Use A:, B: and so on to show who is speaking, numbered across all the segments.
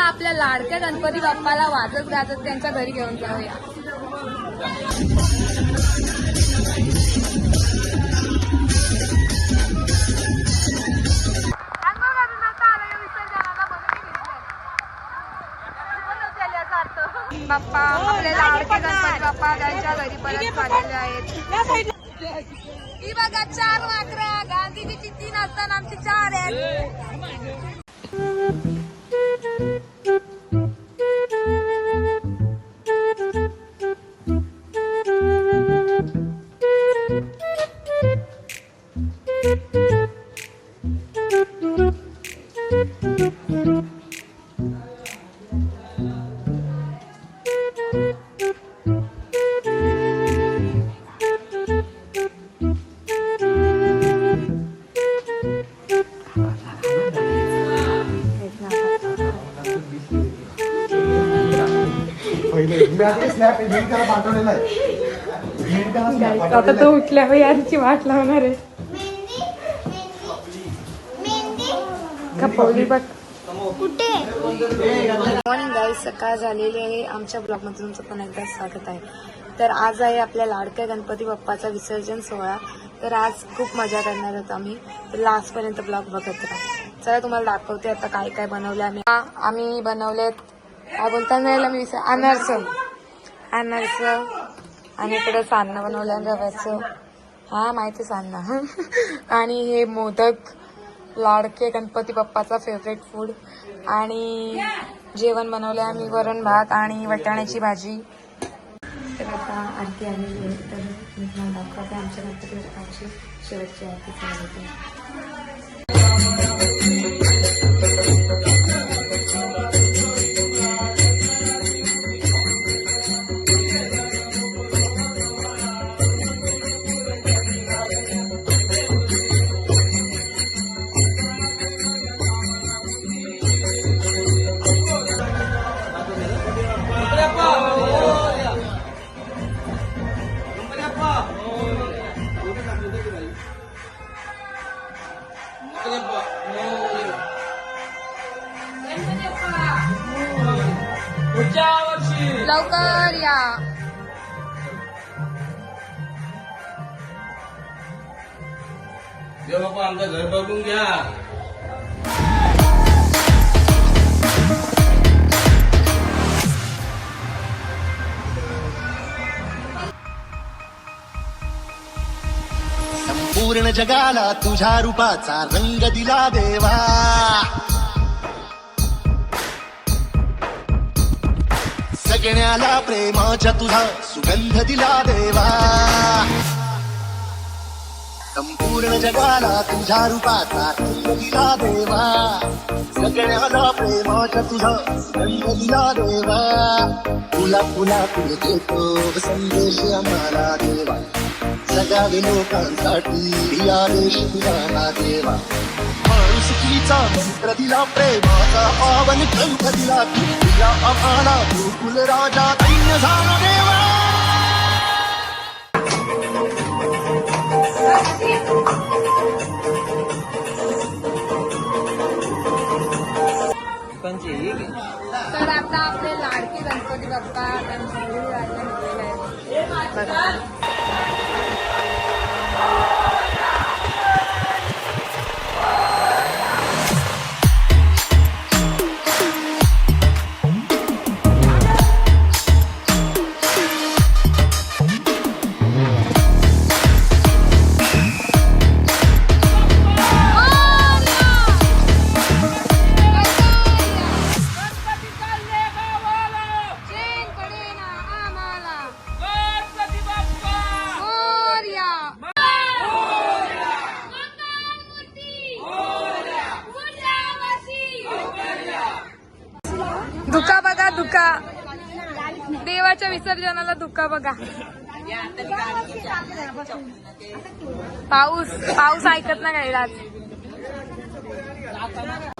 A: आपल्या लाडक्या गणपती बाप्पाला वाजत गाजत त्यांच्या घरी घेऊन जाऊया. बाप्पा आपले लाडके गणपती बाप्पा त्यांच्या घरी परत आलेले आहेत. ही बघा 4 वाकरा, गांधीजीची 3 असताना आमची 4 आहेत. आता तो उठल्यावर यांची वाट लावणार आहे. कपवली बघ कुठे. मॉर्निंग गाईज, सकाळ झालेली आहे. आमच्या ब्लॉगमध्ये तुमचं पण एकदा स्वागत आहे. तर आज आहे आपल्या लाडक्या गणपती बाप्पाचा विसर्जन सोहळा. तर आज खूप मजा करणार आहोत आम्ही. तर लास्ट पर्यंत ब्लॉग बघत राहा. चला तुम्हाला दाखवते आता काय काय बनवलं आम्ही बनवलेत. काय बोलता नाही मी अनारसं आणि इकडे सान्ना बनवलं रव्याचं. हा माहिती सान्ना. आणि हे मोदक, लाडके गणपती बाप्पाचा फेवरेट फूड. आणि जेवण बनवले आम्ही वरण भात आणि वाटाण्याची भाजी. तर आता आरती आलेली आहे. तर मी तुम्हाला दाखवते आमच्या गणपती बाप्पाची शेवटची आरती चालवते. लवकर या.
B: बाप्पा आमचं घर बघून घ्या.
C: संपूर्ण जगाला तुझ्या रूपाचा रंग दिला देवा. सगळ्याला प्रेमाच्या तुझा सुगंध दिला देवा. संपूर्ण जगाला तुझ्या रूपाचा रंग दिला देवा. सगळ्याला प्रेमाच्या तुझा सुगंध दिला देवा. तुला तुला तुला देतो संदेश आम्हाला देवा. जगावे लोकांसाठी आदेश तुझा देवा. माणुसकीचा मंत्र दिला, प्रेमाचा पावन ग्रंथ दिला. तुला आम्हाला गोकुल राजा दैन्य झाला देवा.
A: तर आता आपले लाडके गणपती बाप्पा त्यांच्या घरी राहायला निघालेले आहेत. धुका बघा, धुका देवाच्या विसर्जनाला धुका बघा. पाऊस ऐकत ना गायला.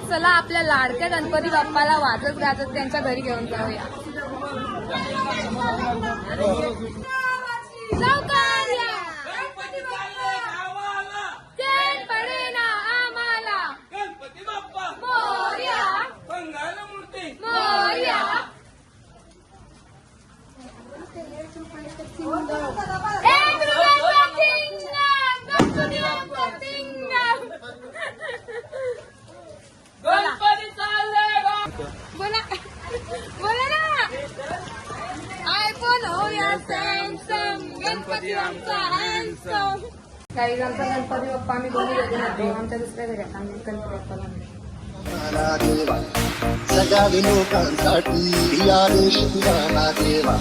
A: चला आपल्या लाडक्या गणपती बाप्पाला वाजत गाजत त्यांच्या घरी घेऊन जाऊया. आम्हाला गणपती बाप्पा मोरया, मंगल मूर्ती काही आमचा गणपती बाप्पा आम्ही दोन्ही घरी राहतो. आमच्या दुसऱ्या घरात आम्ही गणपती बाप्पाला आणतो.
C: मला देवा सगळ्या लोकांसाठी या देशाला देवा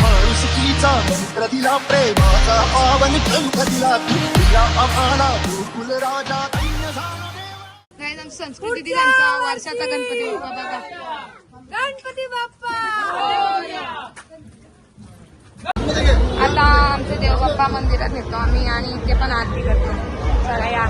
C: माणुसकीचा मंत्र दिला प्रेमाचा पावन ग्रंथ दिला दिला आम्हाला गोकुल राजा धन्य झाला देवा.
A: काय आमची संस्कृती दिनांचा वर्षाचा गणपती बाप्पा बघा. गणपती बाप्पा आता आमचे देवबाप्पा मंदिरात येतो आम्ही आणि इथे पण आरती करतो. चला या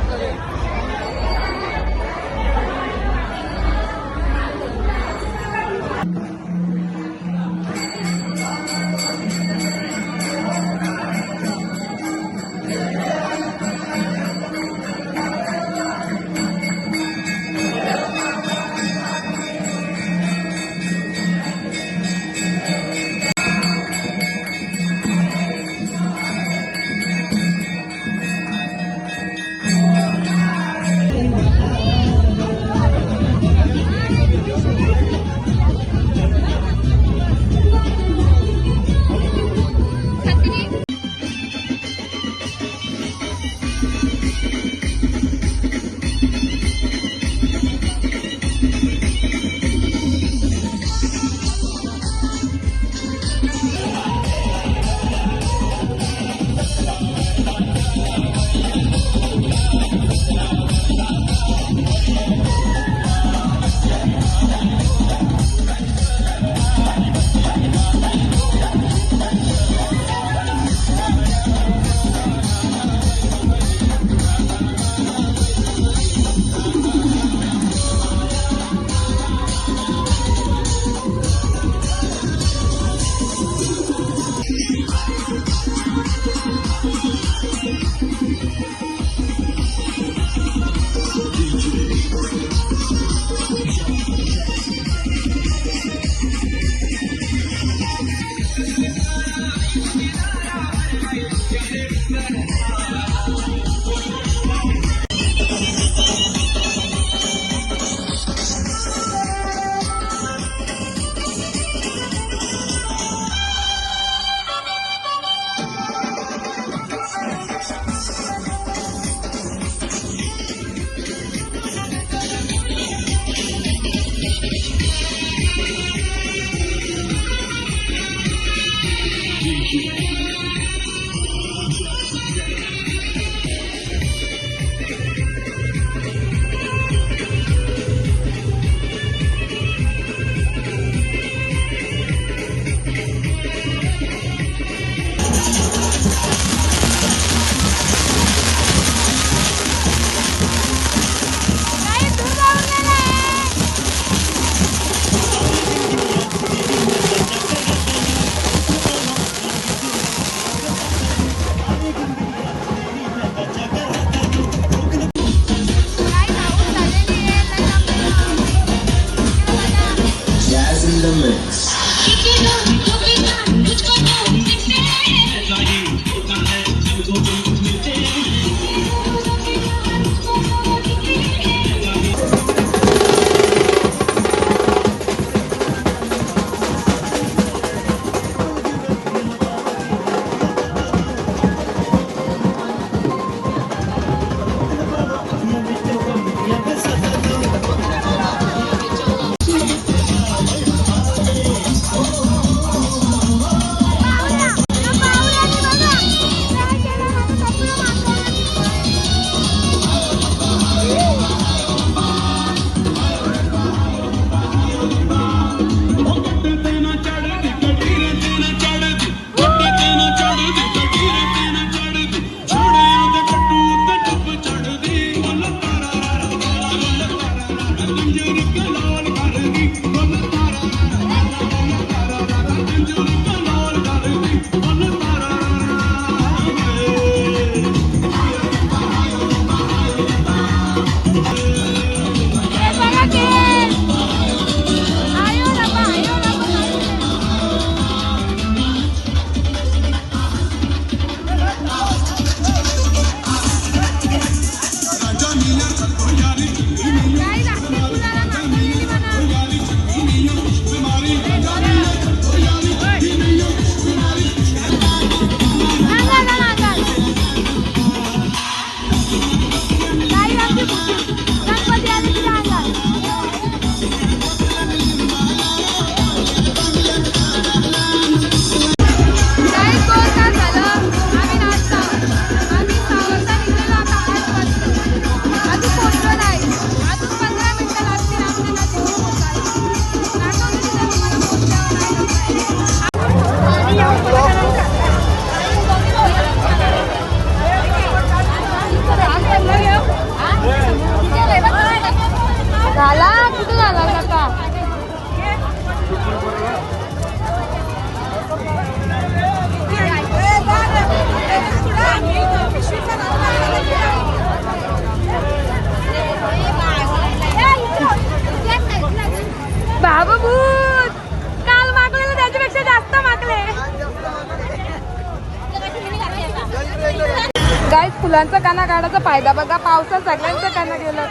A: गाईस फुलांचा काना काढायचा फायदा बघा. पावसात सगळ्यांचं काना गेलं,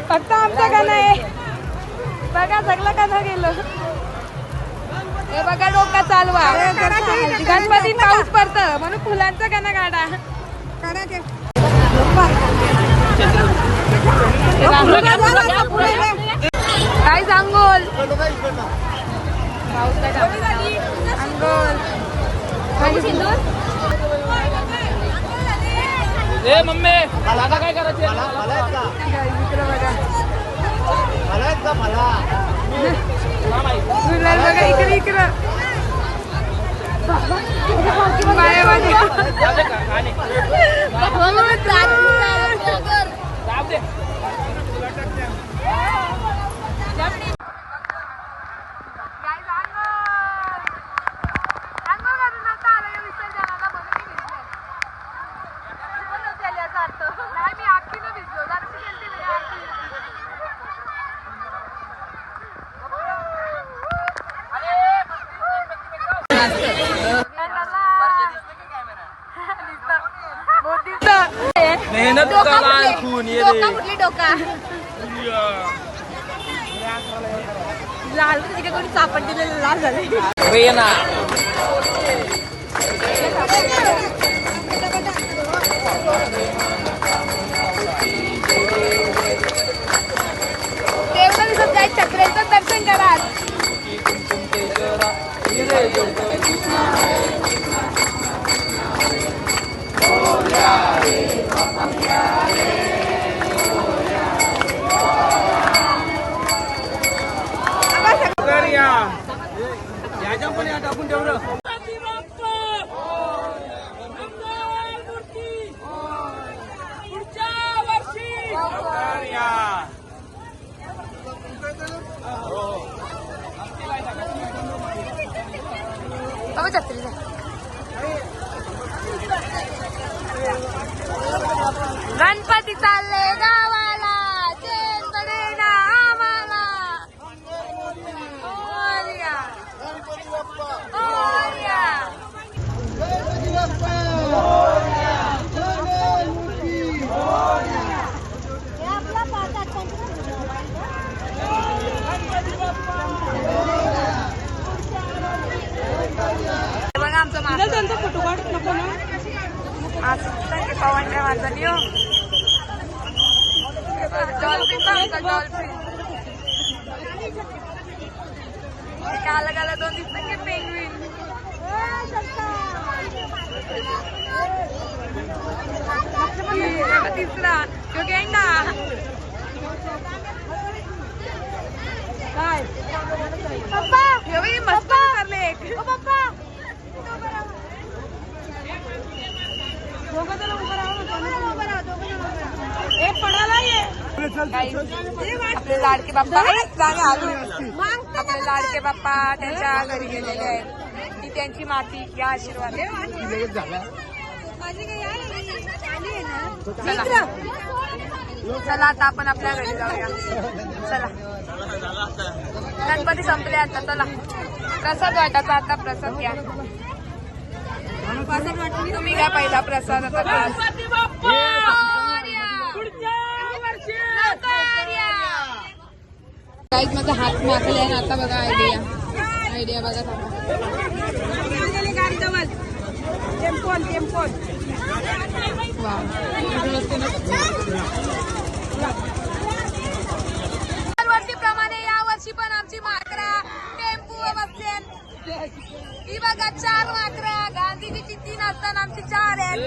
A: फक्त आमचा काना आहे बघा. सगळं काना गेलं. हे बघा डोका चालवा. गणपती पाऊस पडत म्हणून फुलांचा काना काढा. काय सांगोल अंगोल
B: ए मम्मी आता काय करायचं
A: बघा इकडे इकडं
B: मेहनत करा खून ये
A: डोका लाल तिथे कोणी चापट दिलेलं लाल झाले
B: ना.
A: देवता दिसत काय चक्रेचं दर्शन करा.
B: याच्या पण या टाकून ठेवलं.
A: गणपती चालले गावाला, चेन पडेना आम्हाला. ओरिया, ओरिया. बघा आमचं माझा फोटो काढ नको ना. पवनच्या वाजली हो डॉल्फिन. डॉल्फिन काला काला दोन दिसत पेंग्विन. तिसरा तो गेंडा. काय पप्पा मस्त करले पप्पा. आपले लाडके बाप्पा आपले लाडके बाप्पा त्यांच्या घरी गेलेले आहेत. ती त्यांची माती या आशीर्वाद. चला आता आपण आपल्या घरी जाऊया. चला गणपती संपले आता. चला प्रसाद वाटायचा आता. प्रसाद घ्या. तुम्ही घ्या पहिला प्रसाद. आता काहीच माझा हात माखले आहे. आता बघा आयडिया बघा. दरवर्षीप्रमाणे या वर्षी पण आमची माकरा टेम्पो बसले. ही बघा 4 माकरा. गांधीजीची 3 असताना आमची 4 आहेत.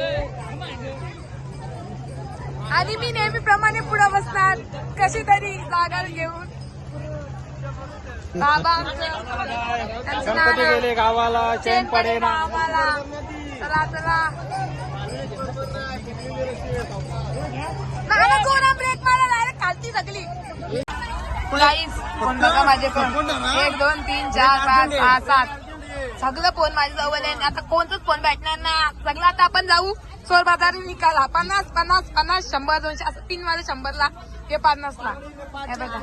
A: आणि मी नेहमीप्रमाणे पुढे बसणार कशी तरी जागा घेऊन. बाबा
B: गेले गावाला, चैन पडे ना
A: आम्हाला. चला चला ब्रेक मारा डायरेक्ट खालती सगळी. फोन बघा माझे पण 1 2 3 4 5 6 7 सगळं फोन माझ्या जवळ आहे. आता कोणतंच फोन भेटणार ना. सगळं आता आपण जाऊ चोर बाजारी निकाला. 50 50 50 100 200 असं 3 माझ्या 100ला हे 50 ला. हे बघा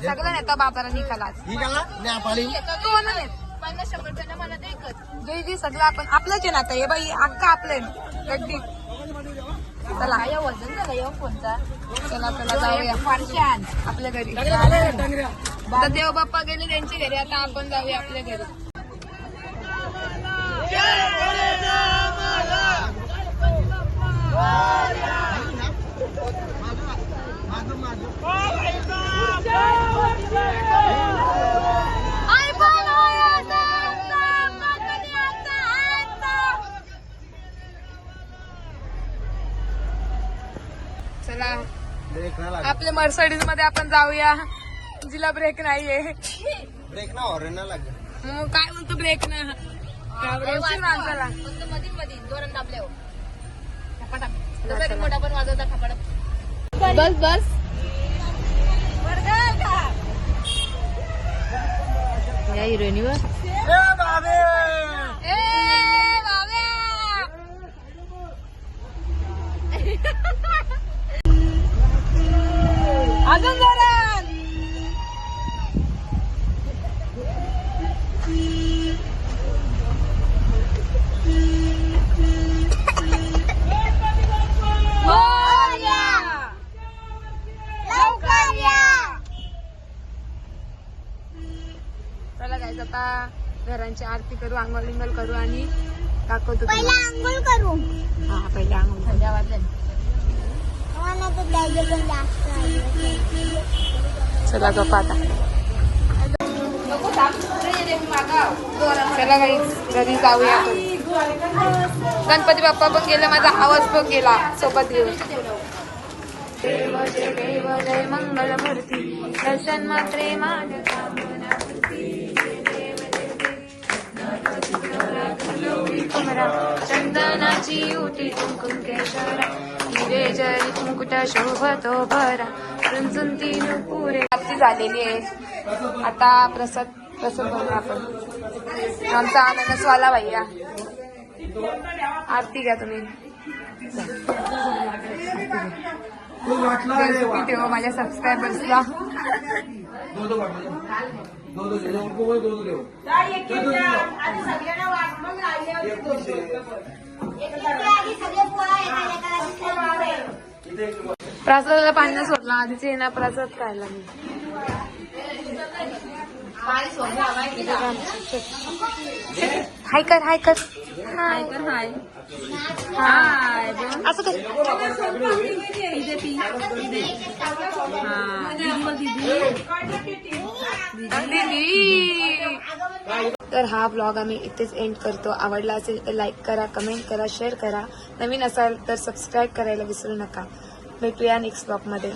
A: सगळं नेता बाजारात निकाला. कोण नाही 50 100 मला एकच जे सगळं आपण आपलंच आहे ना. आता हे बाई अक्का आपलं गड्डी चला चला चला जाऊया आपल्या घरी. आता देव बाप्पा गेले त्यांच्या घरी, आता आपण जाऊया आपल्या घरी. चला आपल्या मर्सडीज मध्ये आपण जाऊया, जिला ब्रेक नाहीये.
C: ब्रेक ना हॉर्न ना लागेल.
A: मग काय म्हणतो ब्रेक ना माणसाला. बस बस या हिरोईनीवर अजून जोरात. चला गाईज आता घरांची आरती करू, आंघोळ लिंगल करू आणि दाखवतो.
D: पहिला आंघोळ करू.
A: हा पहिले आंघोळ थंड्या वाजल्या.
D: मला तर द्यायचं पण जास्त आहे.
A: चला गप्पा आता. चला काही घरी जाऊया. गणपती बाप्पा पण गेला, माझा आवाज पण गेला सोबत घेऊन. देव जय देव जय मंगल मूर्ती, दर्शन मात्रे मान चंदनाची उटी कुंकुम केशरा, हिरे जरी कुंकुट शोभतो भरा, झुंझुंती पुरे. आरती झालेली आहे, आता प्रसाद बनवू आपण. आमचा अननसवाला भैया. आरती घ्या तुम्ही. ठेवा माझ्या सबस्क्रायबर्सला. प्रसादाला पाणी सोडला आधीचे ना, प्रसाद खायला मी. हाय कर हाय कर हाय कर हाय हाय असं कर. तर हा व्लॉग आम्ही इथेच एंड करतो. आवडला असेल तर लाईक करा, कमेंट करा, शेअर करा. नवीन असाल तर सबस्क्राईब करायला विसरू नका. भेटूया नेक्स्ट व्लॉग मध्ये.